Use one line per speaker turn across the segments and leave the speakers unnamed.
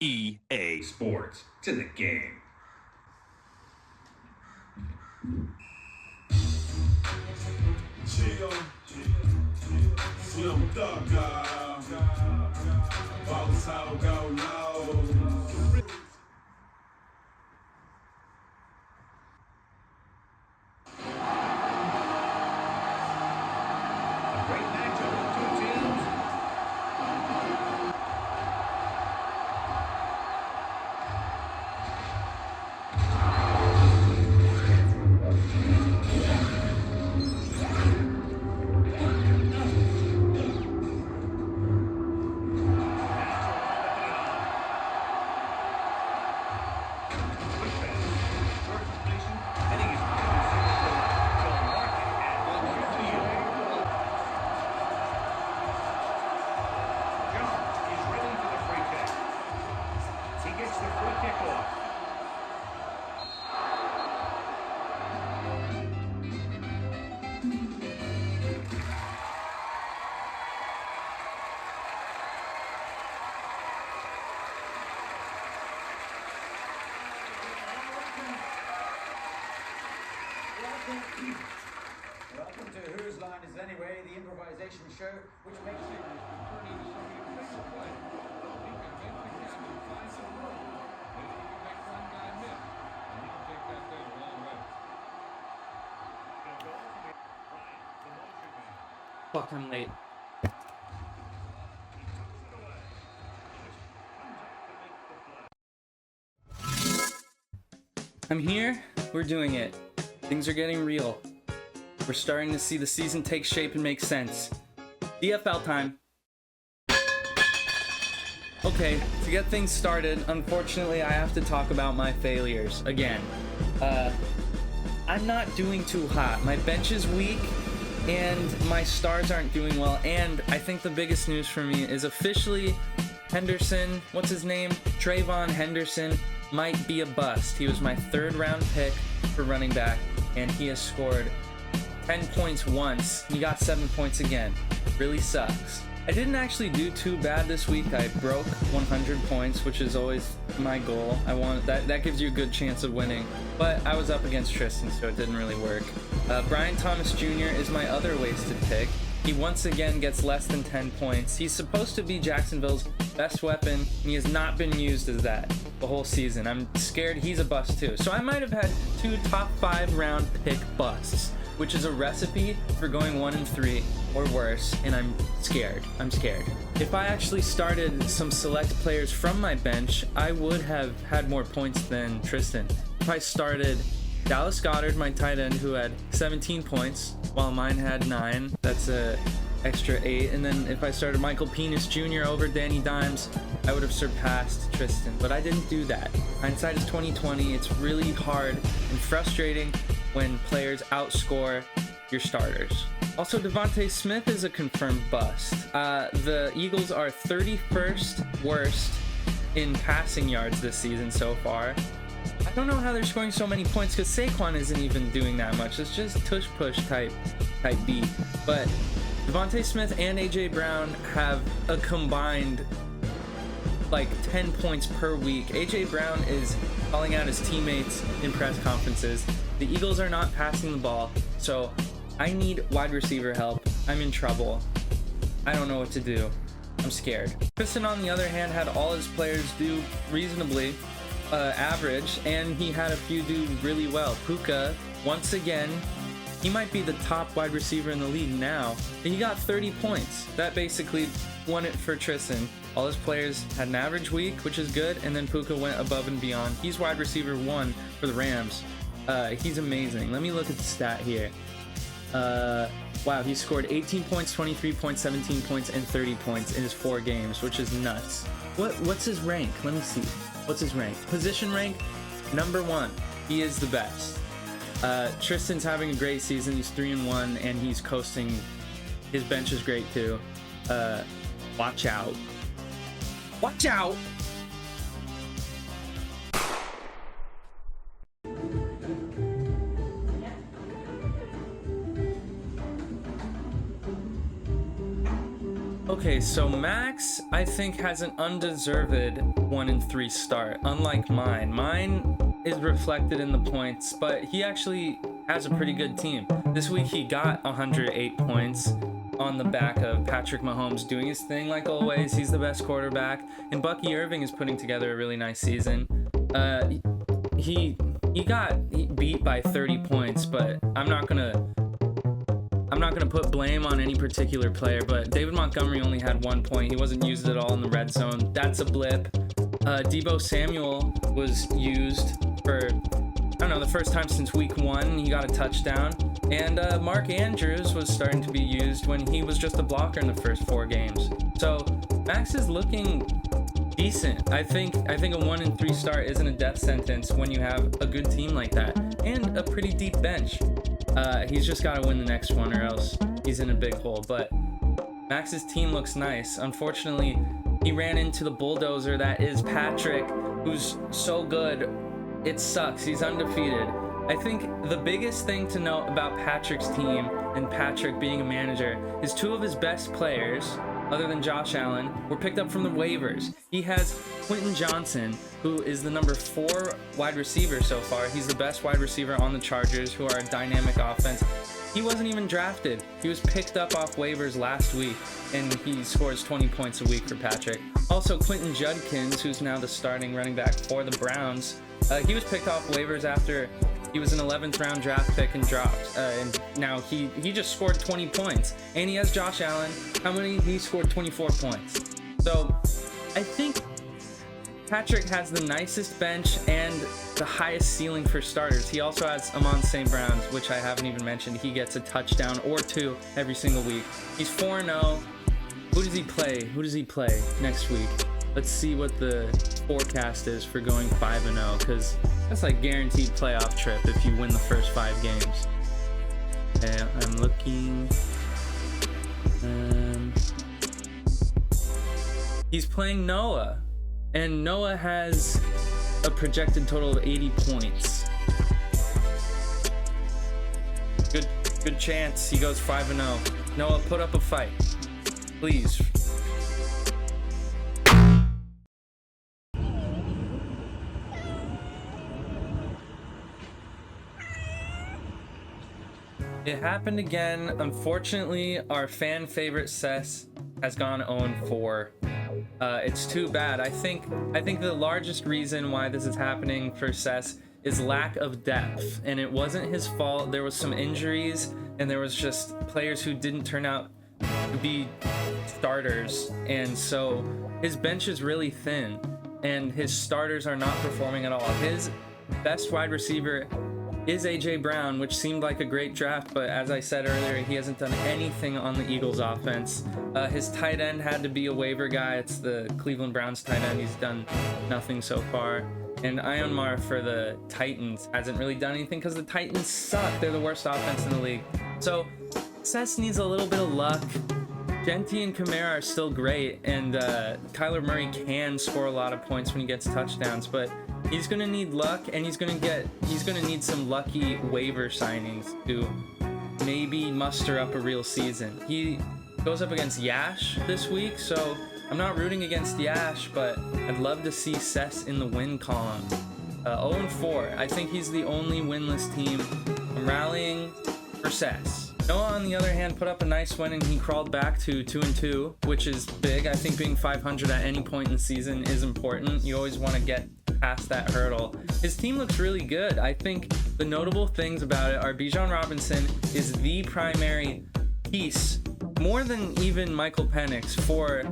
EA Sports. It's in the game.
Chill, Slim Thug, Boss Hog Go Low.
Welcome to Whose Line Is It Anyway, the improvisation show, which makes it
Fuck, I'm late. I'm here. We're doing it. Things are getting real. We're starting to see the season take shape and make sense. DFL time. Okay, to get things started, unfortunately I have to talk about my failures again. I'm not doing too hot. My bench is weak and my stars aren't doing well, and I think the biggest news for me is officially Henderson, what's his name? Trayvon Henderson might be a bust. He was my third round pick for running back, and he has scored 10 points once. He got 7 points again. Really sucks. I didn't actually do too bad this week. I broke 100 points, which is always my goal. I want that gives you a good chance of winning. But I was up against Tristan, so it didn't really work. Brian Thomas Jr. is my other wasted pick. He once again gets less than 10 points. He's supposed to be Jacksonville's best weapon, and he has not been used as that the whole season. I'm scared he's a bust too. So I might have had 2 top 5 round pick busts, which is a recipe for going 1-3 or worse, and I'm scared. If I actually started some select players from my bench, I would have had more points than Tristan. If I started Dallas Goedert, my tight end, who had 17 points, while mine had 9, that's a extra 8. And then if I started Michael Penis Jr. over Danny Dimes, I would have surpassed Tristan, but I didn't do that. Hindsight is 2020. It's really hard and frustrating when players outscore your starters. Also, Devontae Smith is a confirmed bust. The Eagles are 31st worst in passing yards this season so far. I don't know how they're scoring so many points because Saquon isn't even doing that much. It's just tush push type beat. But Devontae Smith and AJ Brown have a combined like 10 points per week. AJ Brown is calling out his teammates in press conferences. The Eagles are not passing the ball, so I need wide receiver help. I'm in trouble. I don't know what to do. I'm scared. Tristan, on the other hand, had all his players do reasonably average, and he had a few do really well. Puka, once again, he might be the top wide receiver in the league now. And he got 30 points. That basically won it for Tristan. All his players had an average week, which is good, and then Puka went above and beyond. He's wide receiver 1 for the Rams. He's amazing. Let me look at the stat here. Wow, he scored 18 points, 23 points, 17 points, and 30 points in his 4 games, which is nuts. What's his rank? Let me see. What's his rank? Position rank, number 1. He is the best. Tristan's having a great season. He's 3-1, and he's coasting. His bench is great too. Watch out. Watch out! Okay, so Max, I think, has an undeserved 1-3 start, unlike mine. Mine is reflected in the points, but he actually has a pretty good team. This week he got 108 points on the back of Patrick Mahomes doing his thing like always. He's the best quarterback, and Bucky Irving is putting together a really nice season. He got beat by 30 points, but I'm not gonna put blame on any particular player, but David Montgomery only had 1 point. He wasn't used at all in the red zone. That's a blip. Deebo Samuel was used for, I don't know, the first time since week 1. He got a touchdown. And Mark Andrews was starting to be used when he was just a blocker in the first 4 games. So Max is looking decent. I think a 1-3 start isn't a death sentence when you have a good team like that and a pretty deep bench. He's just got to win the next one or else he's in a big hole. But Max's team looks nice. Unfortunately, he ran into the bulldozer that is Patrick, who's so good. It sucks. He's undefeated. I think the biggest thing to note about Patrick's team and Patrick being a manager is 2 of his best players, other than Josh Allen, were picked up from the waivers. He has Quentin Johnson, who is the number 4 wide receiver so far. He's the best wide receiver on the Chargers, who are a dynamic offense. He wasn't even drafted. He was picked up off waivers last week, and he scores 20 points a week for Patrick. Also, Quentin Judkins, who's now the starting running back for the Browns, he was picked off waivers after he was an 11th round draft pick and dropped. And now he just scored 20 points. And he has Josh Allen. How many? He scored 24 points. So I think Patrick has the nicest bench and the highest ceiling for starters. He also has Amon St. Brown, which I haven't even mentioned. He gets a touchdown or 2 every single week. He's 4-0. Who does he play? Who does he play next week? Let's see what the forecast is for going 5-0, because that's like guaranteed playoff trip if you win the first 5 games. Okay, I'm looking. He's playing Noah, and Noah has a projected total of 80 points. Good chance he goes 5-0. Noah, put up a fight, please. It happened again. Unfortunately, our fan favorite Cess has gone 0-4. It's too bad. I think the largest reason why this is happening for Cess is lack of depth, and it wasn't his fault. There was some injuries, and there was just players who didn't turn out to be starters, and so his bench is really thin, and his starters are not performing at all. His best wide receiver is AJ Brown, which seemed like a great draft, but as I said earlier, he hasn't done anything on the Eagles offense. His tight end had to be a waiver guy. It's the Cleveland Browns tight end. He's done nothing so far. And Ionmar for the Titans hasn't really done anything because the Titans suck. They're the worst offense in the league. So Cess needs a little bit of luck. Genty and Kamara are still great, and Kyler Murray can score a lot of points when he gets touchdowns, but he's gonna need luck, and he's gonna need some lucky waiver signings to maybe muster up a real season. He goes up against Yash this week, so I'm not rooting against Yash, but I'd love to see Cess in the win column. 0-4. I think he's the only winless team. I'm rallying for Cess. Noah, on the other hand, put up a nice win, and he crawled back to 2-2, which is big. I think being 500 at any point in the season is important. You always want to get past that hurdle. His team looks really good. I think the notable things about it are Bijan Robinson is the primary piece, more than even Michael Penix, for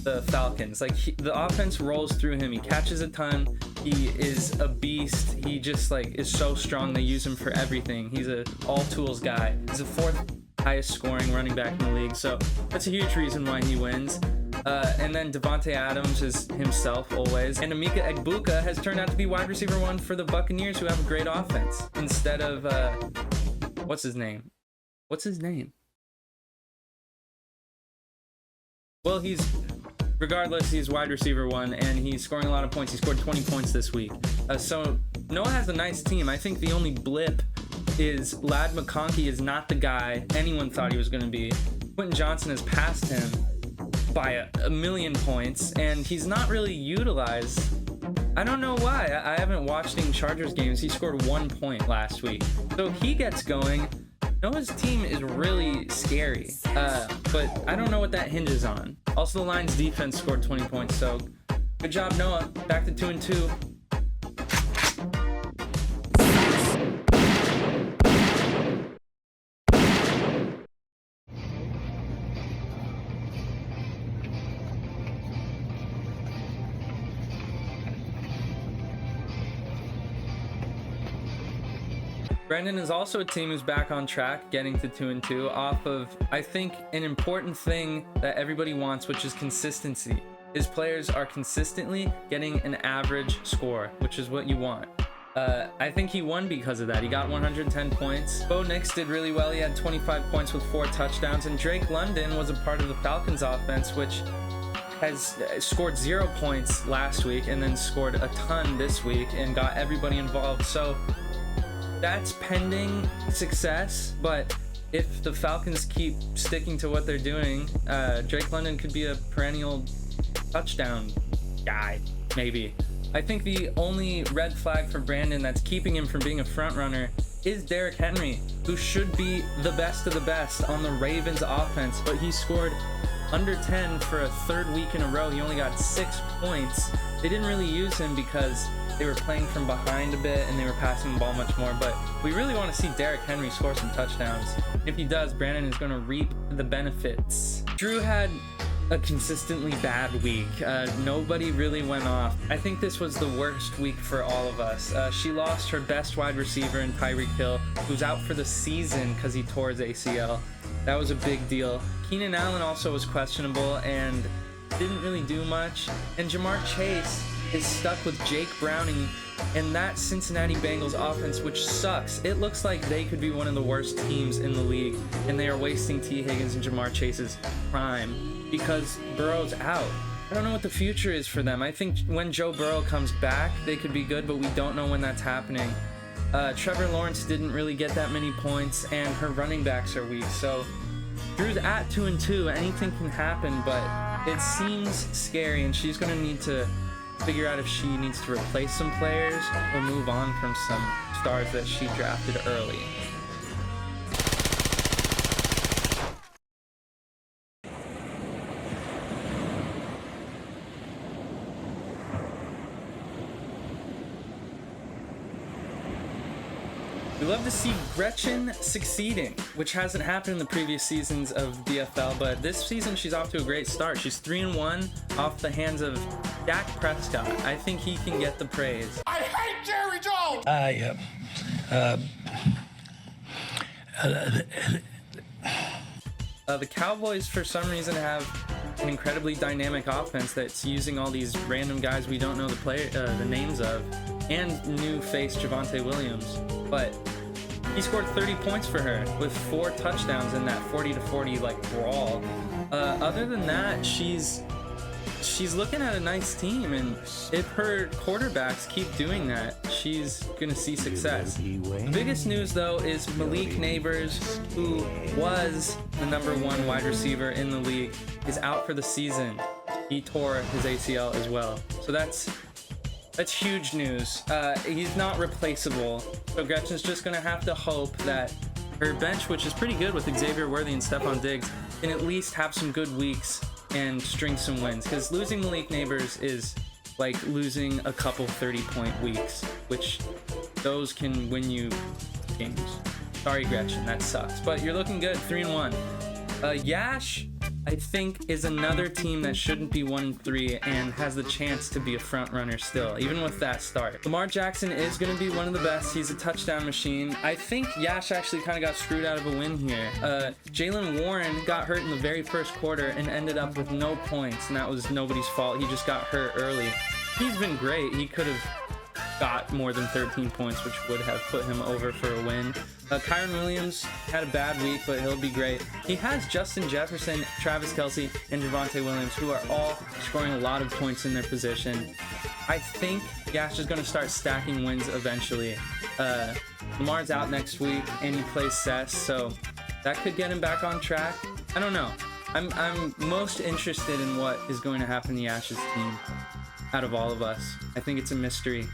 the Falcons. Like, the offense rolls through him. He catches a ton. He is a beast. He just is so strong. They use him for everything. He's a all tools guy. He's the 4th highest scoring running back in the league, so that's a huge reason why he wins. And then Devontae Adams is himself always. And Emeka Egbuka has turned out to be wide receiver 1 for the Buccaneers, who have a great offense, instead of what's his name? Well, regardless, he's wide receiver 1, and he's scoring a lot of points. He scored 20 points this week. So Noah has a nice team. I think the only blip is Ladd McConkey is not the guy anyone thought he was going to be. Quentin Johnson has passed him by a million points, and he's not really utilized. I don't know why. I haven't watched any Chargers games. He scored 1 point last week. So he gets going. Noah's team is really scary, but I don't know what that hinges on. Also, the Lions defense scored 20 points, so good job, Noah. Back to 2-2. Brendan is also a team who's back on track, getting to 2-2 off of, I think, an important thing that everybody wants, which is consistency. His players are consistently getting an average score, which is what you want. I think he won because of that. He got 110 points. Bo Nix did really well. He had 25 points with 4 touchdowns, and Drake London was a part of the Falcons offense, which has scored 0 points last week and then scored a ton this week and got everybody involved. So that's pending success, but if the Falcons keep sticking to what they're doing, Drake London could be a perennial touchdown guy, maybe. I think the only red flag for Brandon that's keeping him from being a front runner is Derrick Henry, who should be the best of the best on the Ravens offense, but he scored under 10 for a 3rd week in a row. He only got 6 points. They didn't really use him because they were playing from behind a bit and they were passing the ball much more, but we really want to see Derrick Henry score some touchdowns. If he does, Brandon is going to reap the benefits. Drew had a consistently bad week. Nobody really went off. I think this was the worst week for all of us. She lost her best wide receiver in Tyreek Hill, who's out for the season because he tore his ACL. That was a big deal. Keenan Allen also was questionable and didn't really do much. And Jamar Chase is stuck with Jake Browning and that Cincinnati Bengals offense, which sucks. It looks like they could be one of the worst teams in the league, and they are wasting T. Higgins and Jamar Chase's prime because Burrow's out. I don't know what the future is for them. I think when Joe Burrow comes back, they could be good, but we don't know when that's happening. Trevor Lawrence didn't really get that many points, and her running backs are weak. So Drew's at 2-2. Anything can happen, but it seems scary, and she's going to need to figure out if she needs to replace some players or move on from some stars that she drafted early. We love to see Gretchen succeeding, which hasn't happened in the previous seasons of DFL, but this season she's off to a great start. She's 3-1 off the hands of Dak Prescott. I think he can get the praise.
I hate Jerry Jones!
The Cowboys, for some reason, have an incredibly dynamic offense that's using all these random guys we don't know the names of, and new face Javonte Williams. But he scored 30 points for her with 4 touchdowns in that 40-40 like brawl. Other than that, she's looking at a nice team, and if her quarterbacks keep doing that, she's gonna see success. The biggest news though is Malik Neighbors, who was the #1 wide receiver in the league, is out for the season. He tore his ACL as well, so that's huge news. He's not replaceable, so Gretchen's just gonna have to hope that her bench, which is pretty good with Xavier Worthy and Stephon Diggs, can at least have some good weeks and string some wins, because losing Malik Neighbors is like losing a couple 30-point weeks, which those can win you games. Sorry, Gretchen, that sucks, but you're looking good. 3-1. Yash, I think, is another team that shouldn't be 1-3 and has the chance to be a front runner still, even with that start. Lamar Jackson is going to be one of the best. He's a touchdown machine. I think Yash actually kind of got screwed out of a win here. Jalen Warren got hurt in the very first quarter and ended up with no points, and that was nobody's fault. He just got hurt early. He's been great. He could have got more than 13 points, which would have put him over for a win. Kyron Williams had a bad week, but he'll be great. He has Justin Jefferson, Travis Kelce, and Javonte Williams, who are all scoring a lot of points in their position. I think Yash is going to start stacking wins eventually. Lamar's out next week, and he plays Sess, so that could get him back on track. I don't know. I'm most interested in what is going to happen to the Ashes team out of all of us. I think it's a mystery.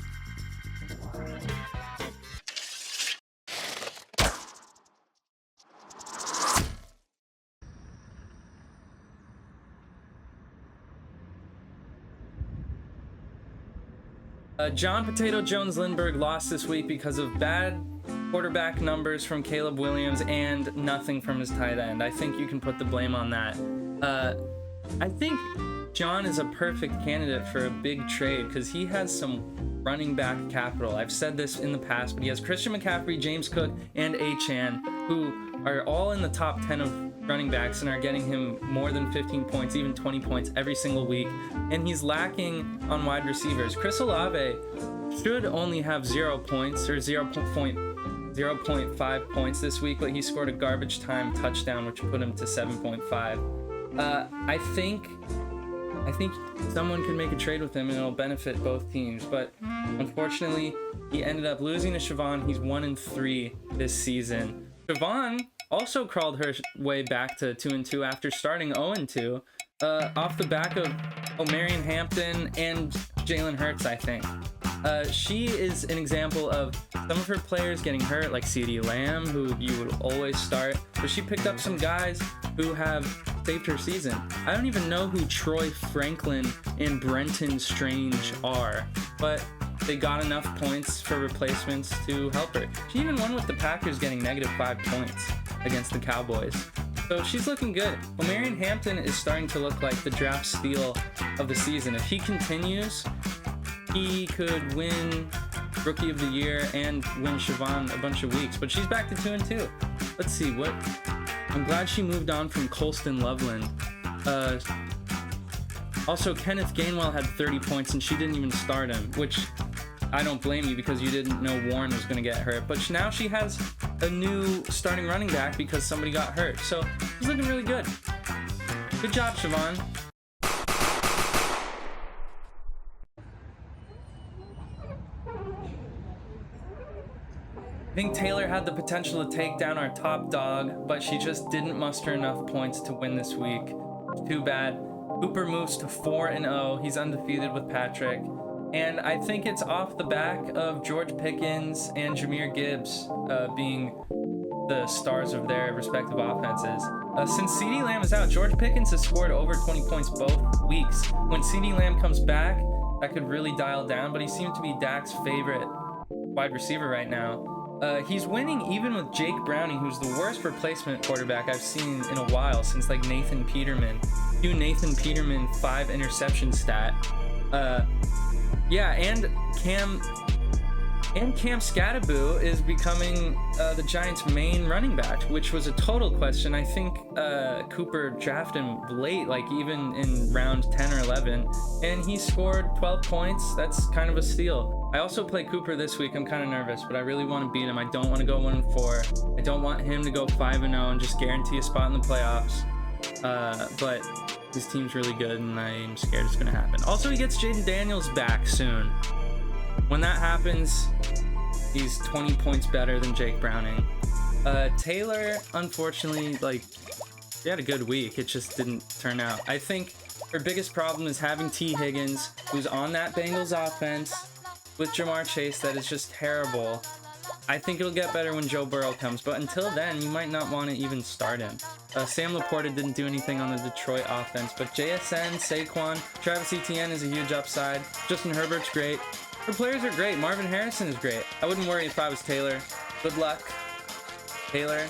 John Potato Jones Lindbergh lost this week because of bad quarterback numbers from Caleb Williams and nothing from his tight end. I think you can put the blame on that. I think John is a perfect candidate for a big trade because he has some running back capital. I've said this in the past, but he has Christian McCaffrey, James Cook, and Achane, who are all in the top 10 of running backs and are getting him more than 15 points, even 20 points every single week. And he's lacking on wide receivers. Chris Olave should only have 0 points or 0.5 points this week, but he scored a garbage time touchdown, which put him to 7.5. I think someone can make a trade with him and it'll benefit both teams, but unfortunately he ended up losing to Siobhan. He's 1-3 this season. Siobhan also crawled her way back to 2-2 after starting 0-2 off the back of O'Marion Hampton and Jalen Hurts, I think. She is an example of some of her players getting hurt, like CeeDee Lamb, who you would always start, but she picked up some guys who have saved her season. I don't even know who Troy Franklin and Brenton Strange are, but they got enough points for replacements to help her. She even won with the Packers getting -5 points against the Cowboys. So she's looking good. O'Marion Hampton is starting to look like the draft steal of the season. If he continues, he could win Rookie of the Year and win Siobhan a bunch of weeks. But she's back to 2-2. Let's see what. I'm glad she moved on from Colston Loveland. Also, Kenneth Gainwell had 30 points and she didn't even start him, which I don't blame you because you didn't know Warren was going to get hurt. But now she has a new starting running back because somebody got hurt. So she's looking really good. Good job, Siobhan. I think Taylor had the potential to take down our top dog, but she just didn't muster enough points to win this week. Too bad. Cooper moves to 4-0. He's undefeated with Patrick. And I think it's off the back of George Pickens and Jahmyr Gibbs being the stars of their respective offenses. Since CeeDee Lamb is out, George Pickens has scored over 20 points both weeks. When CeeDee Lamb comes back, that could really dial down, but he seems to be Dak's favorite wide receiver right now. He's winning even with Jake Browning, who's the worst replacement quarterback I've seen in a while since like Nathan Peterman. Nathan Peterman 5 interception stat. Yeah, and Cam Scattaboo is becoming the Giants' main running back, which was a total question. I think Cooper drafted him late, like even in round 10 or 11, and he scored 12 points. That's kind of a steal. I also play Cooper this week. I'm kind of nervous, but I really want to beat him. I don't want to go 1-4. I don't want him to go 5-0 and just guarantee a spot in the playoffs. But his team's really good, and I'm scared it's going to happen. Also, he gets Jaden Daniels back soon. When that happens, he's 20 points better than Jake Browning. Taylor, unfortunately, she had a good week. It just didn't turn out. I think her biggest problem is having T. Higgins, who's on that Bengals offense with Jamar Chase that is just terrible. I think it'll get better when Joe Burrow comes, but until then, you might not want to even start him. Sam Laporta didn't do anything on the Detroit offense, but JSN, Saquon, Travis Etienne is a huge upside. Justin Herbert's great. Her players are great. Marvin Harrison is great. I wouldn't worry if I was Taylor. Good luck, Taylor.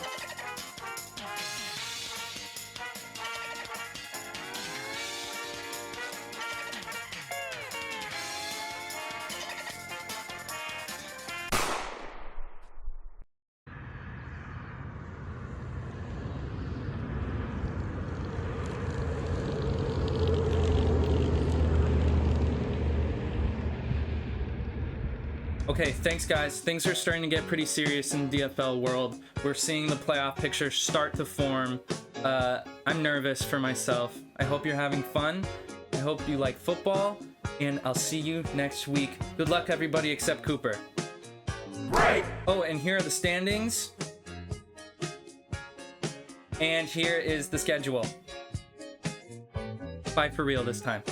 Okay, thanks guys. Things are starting to get pretty serious in the DFL world. We're seeing the playoff picture start to form. I'm nervous for myself. I hope you're having fun. I hope you like football, and I'll see you next week. Good luck everybody except Cooper.
Right.
Oh, and here are the standings. And here is the schedule. Bye for real this time.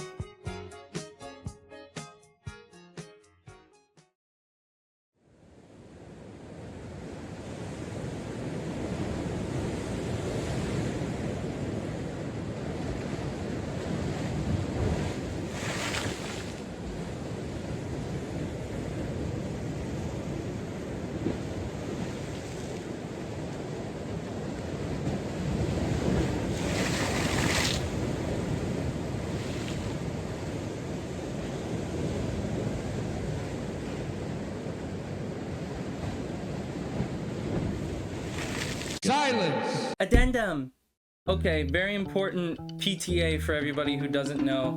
Silence!
Addendum. Okay, very important PTA for everybody who doesn't know.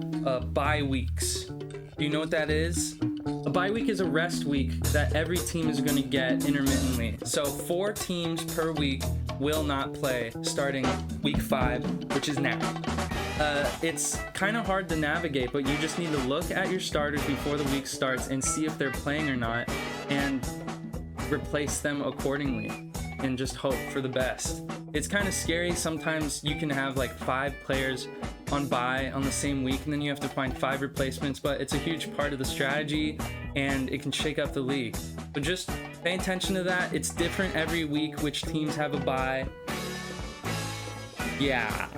Bye weeks. Do you know what that is? A bye week is a rest week that every team is going to get intermittently. So 4 teams per week will not play starting week 5, which is now. It's kind of hard to navigate, but you just need to look at your starters before the week starts and see if they're playing or not, and replace them accordingly, and just hope for the best. It's kind of scary. Sometimes you can have like 5 players on bye on the same week, and then you have to find 5 replacements, but it's a huge part of the strategy, and it can shake up the league. But just pay attention to that. It's different every week which teams have a bye. Yeah.